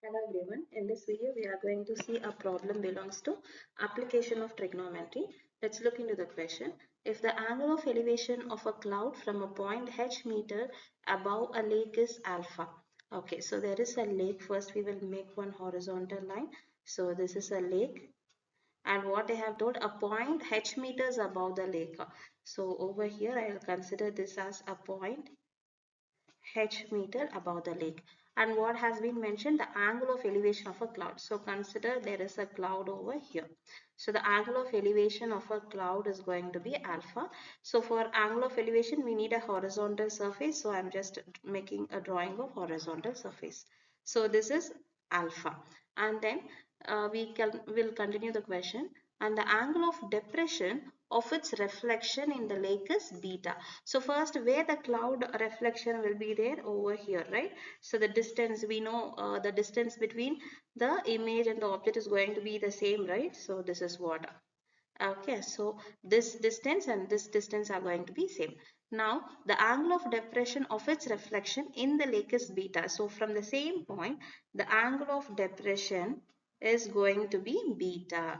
Hello everyone. In this video, we are going to see a problem belongs to application of trigonometry. Let's look into the question. If the angle of elevation of a cloud from a point h meter above a lake is alpha. Okay, so there is a lake. First, we will make one horizontal line. So this is a lake. And what I have told, a point h meters above the lake. So over here, I will consider this as a point h meter above the lake. And what has been mentioned, the angle of elevation of a cloud. So consider there is a cloud over here. So the angle of elevation of a cloud is going to be alpha. So for angle of elevation we need a horizontal surface. So I'm just making a drawing of horizontal surface. So this is alpha. And then will continue the question. And the angle of depression of its reflection in the lake is beta. So first, where the cloud reflection will be there, over here, right? So the distance, we know the distance between the image and the object is going to be the same, right? So this is what. Okay, so this distance and this distance are going to be same. Now the angle of depression of its reflection in the lake is beta. So from the same point, the angle of depression is going to be beta.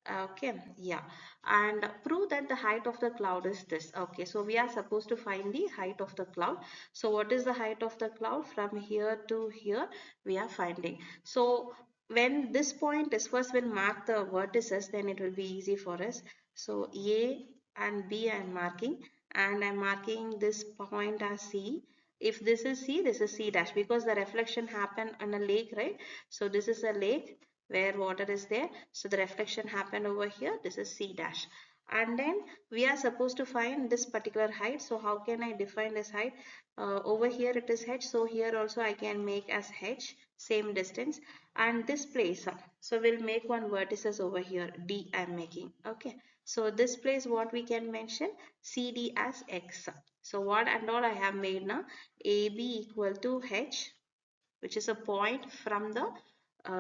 Okay, yeah, and prove that the height of the cloud is this. Okay, so we are supposed to find the height of the cloud. So what is the height of the cloud? From here to here we are finding. So when this point is, first we'll mark the vertices, then it will be easy for us. So A and B I am marking, and I'm marking this point as C. If this is C, this is C dash, because the reflection happened on a lake, right? So this is a lake where water is there, so the reflection happened over here. This is C dash. And then we are supposed to find this particular height. So how can I define this height? Over here it is h, so here also I can make as h, same distance. And this place, so we'll make one vertices over here, D I'm making. Okay, so this place, what we can mention, CD as x. So what and all I have made now, AB equal to h, which is a point from the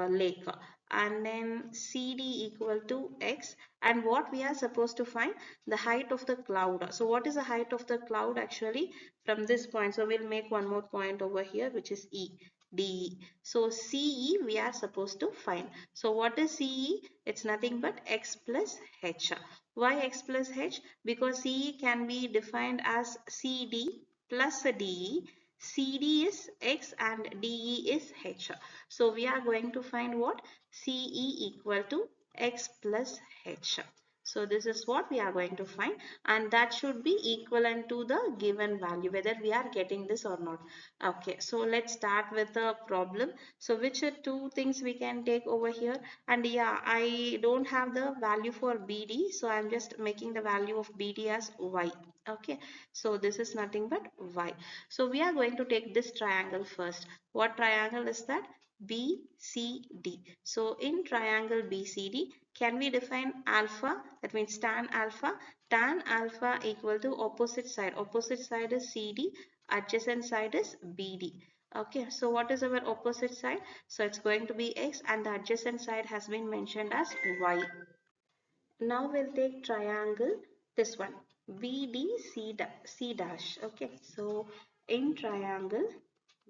lake, and then CD equal to x, and what we are supposed to find, the height of the cloud. So what is the height of the cloud actually from this point? So we'll make one more point over here, which is E, DE. So CE we are supposed to find. So what is CE? It's nothing but x plus h. Why x plus h? Because CE can be defined as CD plus DE. CD is x and DE is h. So we are going to find what? CE equal to x plus h. So this is what we are going to find, and that should be equivalent to the given value, whether we are getting this or not. Okay, so let's start with the problem. So which are two things we can take over here? And yeah, I don't have the value for BD, so I'm just making the value of BD as y. Okay, so this is nothing but y. So we are going to take this triangle first. What triangle is that? BCD. So in triangle BCD, can we define alpha? That means tan alpha. Tan alpha equal to opposite side. Opposite side is CD. Adjacent side is BD. Okay, so what is our opposite side? So it's going to be x, and the adjacent side has been mentioned as y. Now we'll take triangle, this one, BDC C dash. Okay, so in triangle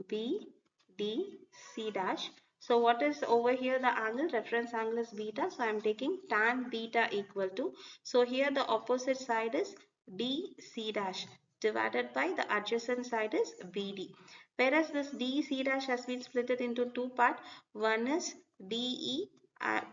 BDC dash, so what is over here? The angle, reference angle is beta, so I'm taking tan beta equal to, so here the opposite side is DC dash divided by the adjacent side is BD, whereas this DC dash has been split into two parts. One is DE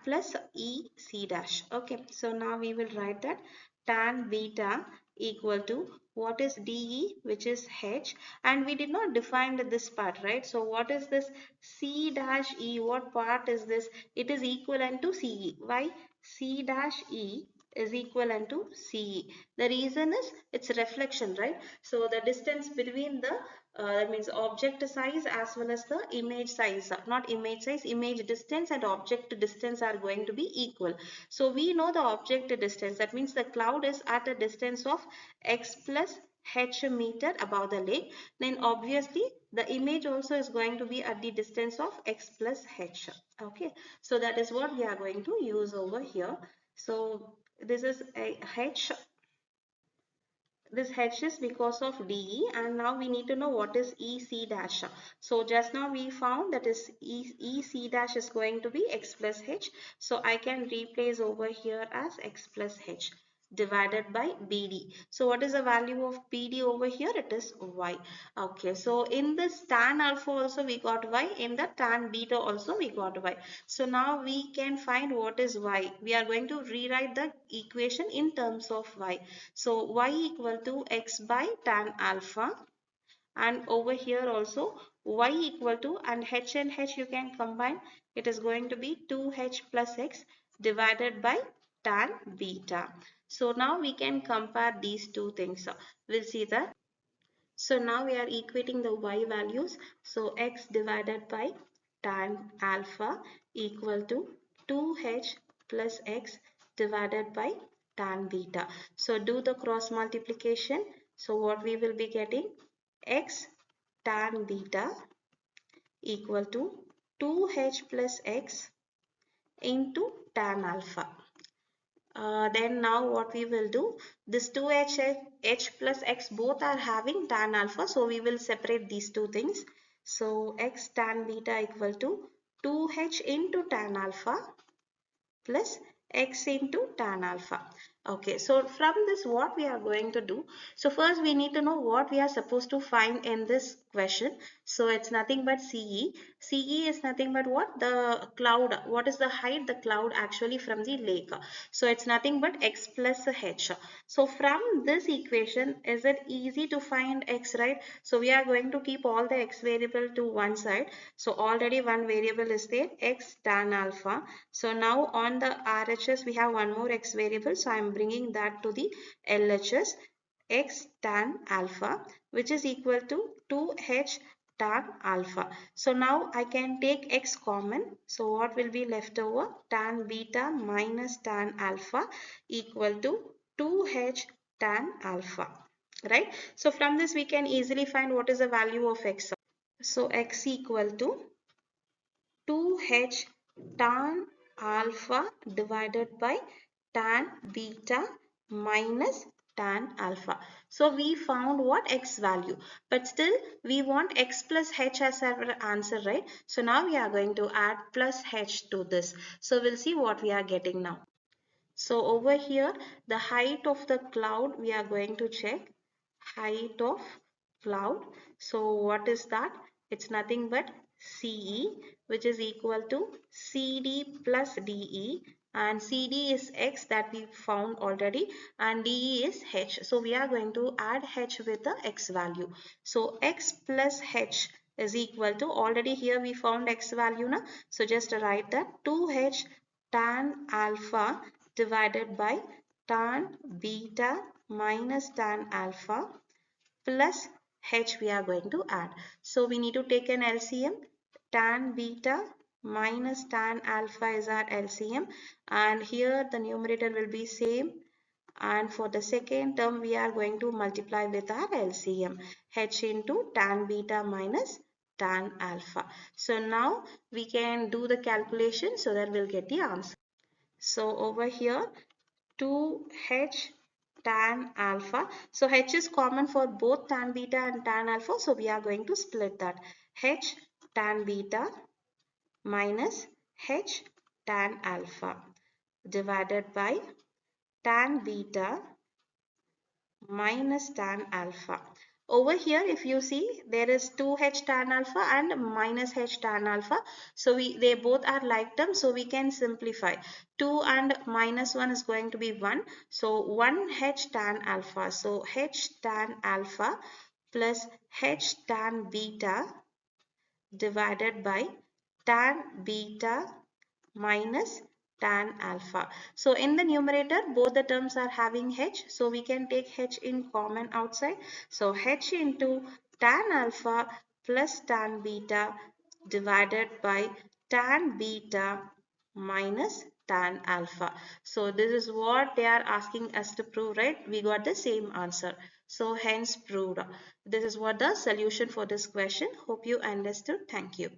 plus EC dash. Okay, so now we will write that tan beta equal to, what is DE, which is h, and we did not define this part, right? So what is this C dash E? What part is this? It is equivalent to CE. Why? C dash E is equivalent to CE. The reason is it's reflection, right? So the distance between the that means object size as well as the image size, not image size, image distance and object distance are going to be equal. So we know the object distance, that means the cloud is at a distance of x plus h meter above the lake, then obviously the image also is going to be at the distance of x plus h. Okay, so that is what we are going to use over here. So this is a h This H is because of DE, and now we need to know what is EC dash. So just now we found that is EC dash is going to be X plus H. So I can replace over here as X plus H divided by BD. So what is the value of BD over here? It is Y. Okay, so in this tan alpha also we got Y, in the tan beta also we got Y. So now we can find what is Y. We are going to rewrite the equation in terms of Y. So Y equal to X by tan alpha, and over here also Y equal to, and H you can combine, it is going to be 2H plus X divided by tan beta. So now we can compare these two things. We'll see that. So now we are equating the Y values. So X divided by tan alpha equal to 2H plus X divided by tan beta. So do the cross multiplication. So what we will be getting? X tan beta equal to 2H plus X into tan alpha. Then now what we will do, this 2H H plus X both are having tan alpha, so we will separate these two things. So X tan beta equal to 2H into tan alpha plus X into tan alpha. Okay, so from this what we are going to do, so first we need to know what we are supposed to find in this question. So it's nothing but CE. CE is nothing but what? The cloud. What is the height? The cloud actually from the lake. So it's nothing but X plus H. So from this equation, is it easy to find X, right? So we are going to keep all the X variable to one side. So already one variable is there, X tan alpha. So now on the RHS we have one more X variable. So I am bringing that to the LHS, X tan alpha, which is equal to 2H tan alpha. So now I can take X common. So what will be left over? Tan beta minus tan alpha equal to 2H tan alpha, right? So from this we can easily find what is the value of X. So X equal to 2H tan alpha divided by tan beta minus tan alpha. So we found what X value, but still we want X plus H as our answer, right? So now we are going to add plus H to this. So we'll see what we are getting now. So over here, the height of the cloud, we are going to check height of cloud. So what is that? It's nothing but CE, which is equal to CD plus DE, and CD is X that we found already, and DE is H. So we are going to add H with the X value. So X plus H is equal to, already here we found X value now. So just write that 2H tan alpha divided by tan beta minus tan alpha plus H we are going to add. So we need to take an LCM. Tan beta minus tan alpha is our LCM, and here the numerator will be same, and for the second term we are going to multiply with our LCM, H into tan beta minus tan alpha. So now we can do the calculation so that we'll get the answer. So over here 2H tan alpha. So H is common for both tan beta and tan alpha. So we are going to split that. H tan beta minus H tan alpha divided by tan beta minus tan alpha. Over here, if you see, there is 2H tan alpha and minus H tan alpha. So they both are like terms, so we can simplify. 2 and minus 1 is going to be 1. So 1H tan alpha. So H tan alpha plus H tan beta divided by tan beta minus tan alpha. So in the numerator, both the terms are having H. So we can take H in common outside. So H into tan alpha plus tan beta divided by tan beta minus tan alpha. So this is what they are asking us to prove, right? We got the same answer. So hence proved. This is what the solution for this question. Hope you understood. Thank you.